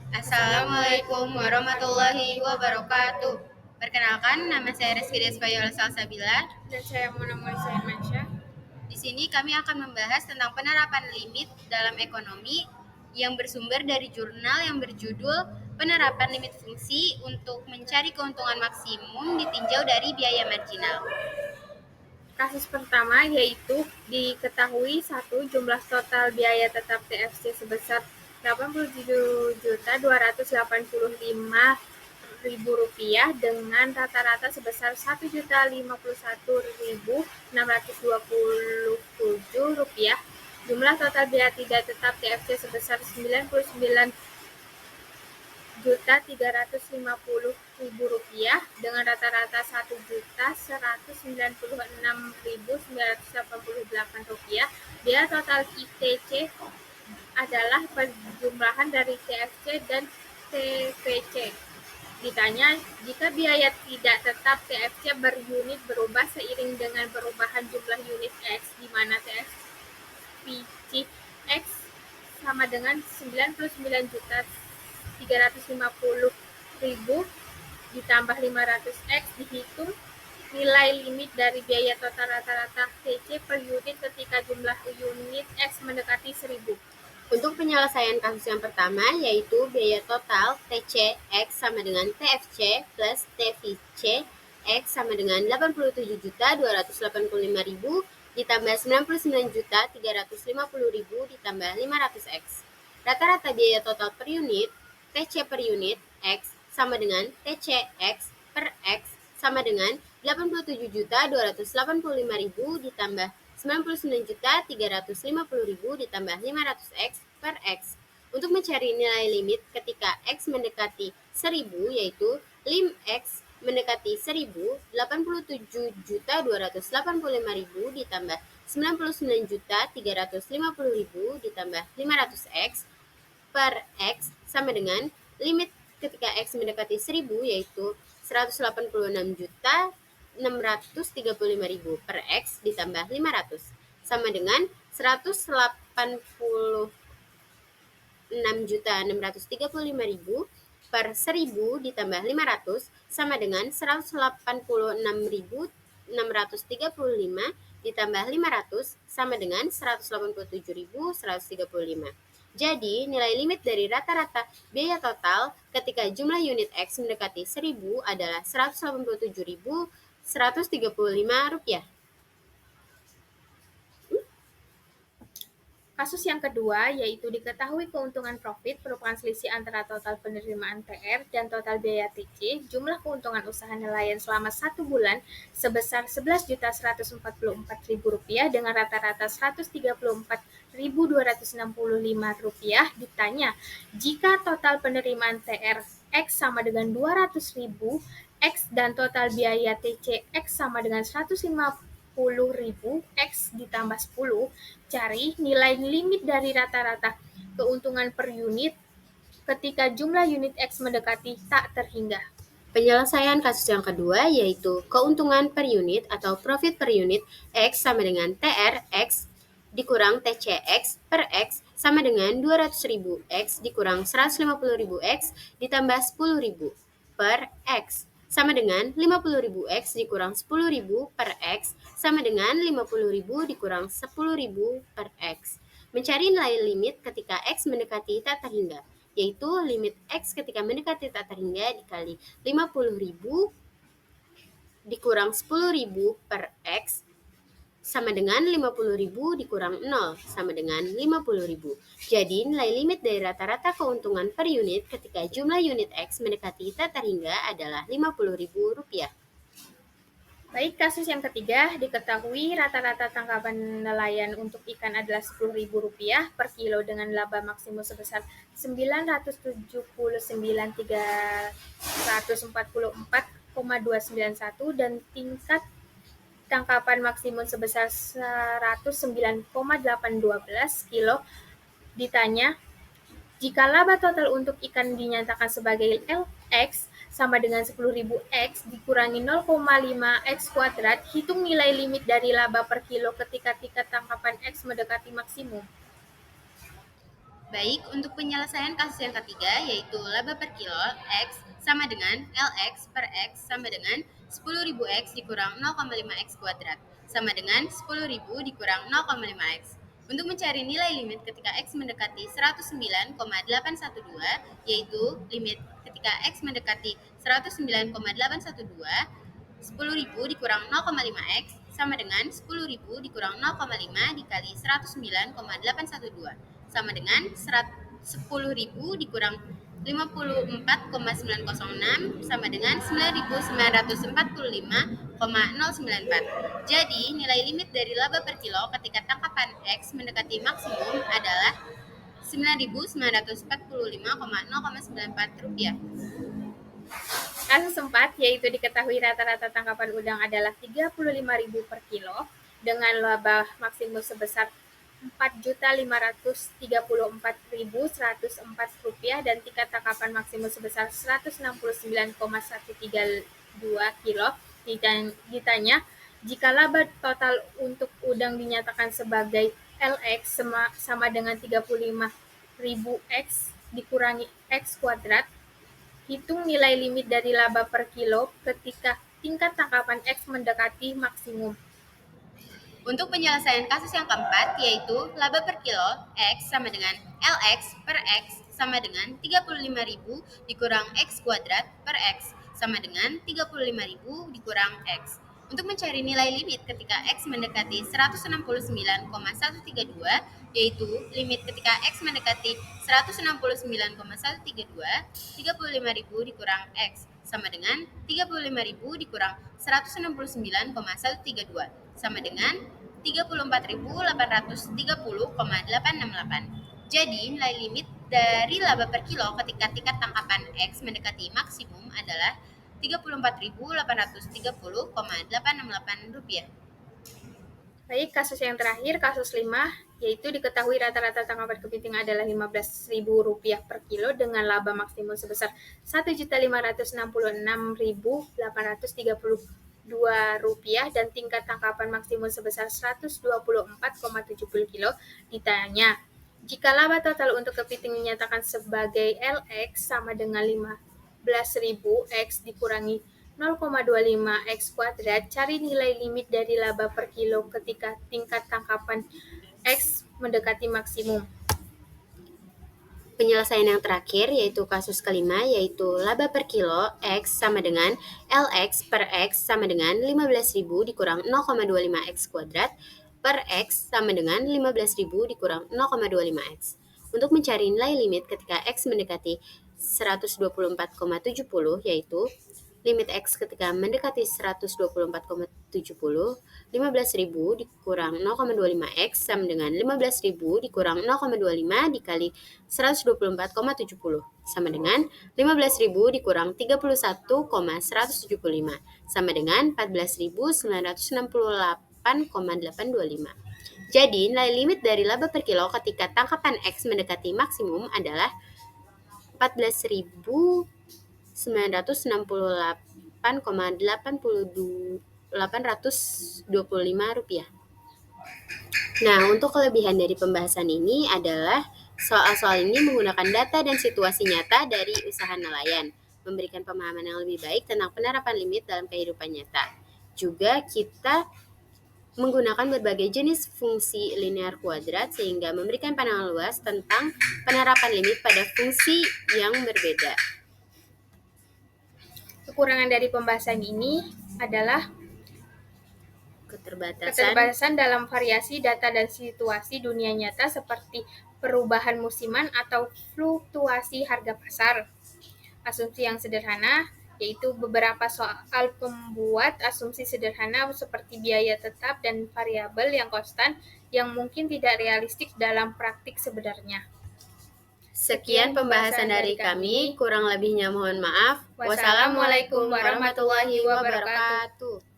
Assalamualaikum warahmatullahi wabarakatuh. Perkenalkan, nama saya Rizky Despayola Salsabila. Dan saya Mona Moisa Irmansyah. Di sini kami akan membahas tentang penerapan limit dalam ekonomi yang bersumber dari jurnal yang berjudul Penerapan Limit Fungsi untuk Mencari Keuntungan Maksimum Ditinjau dari Biaya Marginal. Kasus pertama yaitu diketahui jumlah total biaya tetap TFC sebesar Rp87.285.000 dengan rata-rata sebesar Rp1.051.627. Jumlah total biaya tidak tetap TFC sebesar Rp99.350.000 dengan rata-rata Rp1.196.988. Biaya total ITC adalah perjumlahan dari TFC dan TVC. Ditanya, jika biaya tidak tetap TFC berunit berubah seiring dengan perubahan jumlah unit X, di mana TFC X sama dengan 99.350.000 ditambah 500X, dihitung nilai limit dari biaya total rata-rata TC per unit ketika jumlah unit X mendekati 1.000. Untuk penyelesaian kasus yang pertama, yaitu biaya total TC X sama dengan TFC plus TVC X sama dengan 87.285.000 ditambah 99.350.000 ditambah 500X. Rata-rata biaya total per unit TC per unit X sama dengan TC X per X sama dengan 87.285.000 ditambah 99.350.000 ditambah 500X per X. Untuk mencari nilai limit ketika X mendekati 1.000, yaitu lim X mendekati 1.000, 87.285.000 ditambah 99.350.000 ditambah 500X per X sama dengan limit ketika X mendekati 1.000, yaitu 186.635.000 per X ditambah 500 sama dengan 186.635.000 per 1.000 ditambah 500 sama dengan 186.635 ditambah 500 sama dengan 187.135. Jadi, nilai limit dari rata-rata biaya total ketika jumlah unit X mendekati 1.000 adalah Rp187.135. Kasus yang kedua yaitu diketahui keuntungan profit merupakan selisih antara total penerimaan TR dan total biaya TC. Jumlah keuntungan usaha nelayan selama 1 bulan sebesar Rp11.144.000 dengan rata-rata Rp134.265. Ditanya, jika total penerimaan TR X sama dengan 200.000 X dan total biaya TC X sama dengan 150.000 X ditambah 10, cari nilai limit dari rata-rata keuntungan per unit ketika jumlah unit X mendekati tak terhingga. Penyelesaian kasus yang kedua yaitu keuntungan per unit atau profit per unit X sama dengan TR X dikurang TC X per X sama dengan 200.000 X dikurang 150.000 X ditambah 10.000 per X sama dengan 50.000 X dikurang 10.000 per X sama dengan 50.000 dikurang 10.000 per X. Mencari nilai limit ketika X mendekati tak terhingga, yaitu limit X ketika mendekati tak terhingga dikali 50.000 dikurang 10.000 per X sama dengan 50.000 dikurang 0 sama dengan 50.000. Jadi nilai limit dari rata-rata keuntungan per unit ketika jumlah unit X mendekati tak terhingga adalah Rp50.000. Baik, kasus yang ketiga, diketahui rata-rata tangkapan nelayan untuk ikan adalah Rp10.000 per kilo dengan laba maksimum sebesar Rp979.344,291 dan tingkat tangkapan maksimum sebesar 109,812 kilo. Ditanya, jika laba total untuk ikan dinyatakan sebagai LX sama dengan 10.000 X dikurangi 0,5 X kuadrat, hitung nilai limit dari laba per kilo ketika tingkat tangkapan X mendekati maksimum. Baik, untuk penyelesaian kasus yang ketiga yaitu laba per kilo X sama dengan LX per X sama dengan 10.000 X dikurang 0,5 X kuadrat sama dengan 10.000 dikurang 0,5 X. Untuk mencari nilai limit ketika X mendekati 109,812 yaitu limit ketika X mendekati 109,812 10.000 dikurang 0,5 X sama dengan 10.000 dikurang 0,5 dikali 109,812 sama dengan 10.000 dikurang 54,906 sama dengan 9.945,094. Jadi, nilai limit dari laba per kilo ketika tangkapan X mendekati maksimum adalah 9.945,094 rupiah. Kasus 4, yaitu diketahui rata-rata tangkapan udang adalah 35.000 per kilo dengan laba maksimum sebesar Rp4.534.104 dan tingkat tangkapan maksimum sebesar 169,132 kilo. Ditanya, jika laba total untuk udang dinyatakan sebagai LX sama dengan 35.000 X dikurangi X kuadrat, hitung nilai limit dari laba per kilo ketika tingkat tangkapan X mendekati maksimum. Untuk penyelesaian kasus yang keempat, yaitu laba per kilo X sama dengan LX per X sama dengan 35.000 dikurang X kuadrat per X sama dengan 35.000 dikurang X. Untuk mencari nilai limit ketika X mendekati 169,132, yaitu limit ketika X mendekati 169,132, 35.000 dikurang X sama dengan 35.000 dikurang 169,132 sama dengan 34.830,868. Jadi, nilai limit dari laba per kilo ketika tingkat tangkapan X mendekati maksimum adalah Rp34.830,868. Baik, kasus yang terakhir, kasus 5, yaitu diketahui rata-rata tangkapan kepiting adalah Rp15.000 per kilo dengan laba maksimum sebesar Rp1.566.832 dan tingkat tangkapan maksimum sebesar 124,70 kilo. Ditanya, jika laba total untuk kepiting dinyatakan sebagai LX sama dengan 15.000 X dikurangi 0,25 X kuadrat, cari nilai limit dari laba per kilo ketika tingkat tangkapan X mendekati maksimum. Penyelesaian yang terakhir yaitu kasus kelima yaitu laba per kilo X sama dengan LX per X sama dengan 15.000 dikurang 0,25 X kuadrat per X sama dengan 15.000 dikurang 0,25 X. Untuk mencari nilai limit ketika X mendekati 124,70 yaitu limit X ketika mendekati 124,70, 15.000 dikurang 0,25 X sama dengan 15.000 dikurang 0,25 dikali 124,70 sama dengan 15.000 dikurang 31,175 sama dengan 14.968,825. Jadi, nilai limit dari laba per kilo ketika tangkapan X mendekati maksimum adalah 14.968,825 rupiah. Nah, untuk kelebihan dari pembahasan ini adalah soal-soal ini menggunakan data dan situasi nyata dari usaha nelayan, memberikan pemahaman yang lebih baik tentang penerapan limit dalam kehidupan nyata. Juga kita menggunakan berbagai jenis fungsi linear kuadrat sehingga memberikan pandangan luas tentang penerapan limit pada fungsi yang berbeda. Kekurangan dari pembahasan ini adalah keterbatasan dalam variasi data dan situasi dunia nyata seperti perubahan musiman atau fluktuasi harga pasar. Asumsi yang sederhana, yaitu beberapa soal pembuat asumsi sederhana seperti biaya tetap dan variabel yang konstan yang mungkin tidak realistik dalam praktik sebenarnya. Sekian pembahasan dari kami, kurang lebihnya mohon maaf. Wassalamualaikum warahmatullahi wabarakatuh.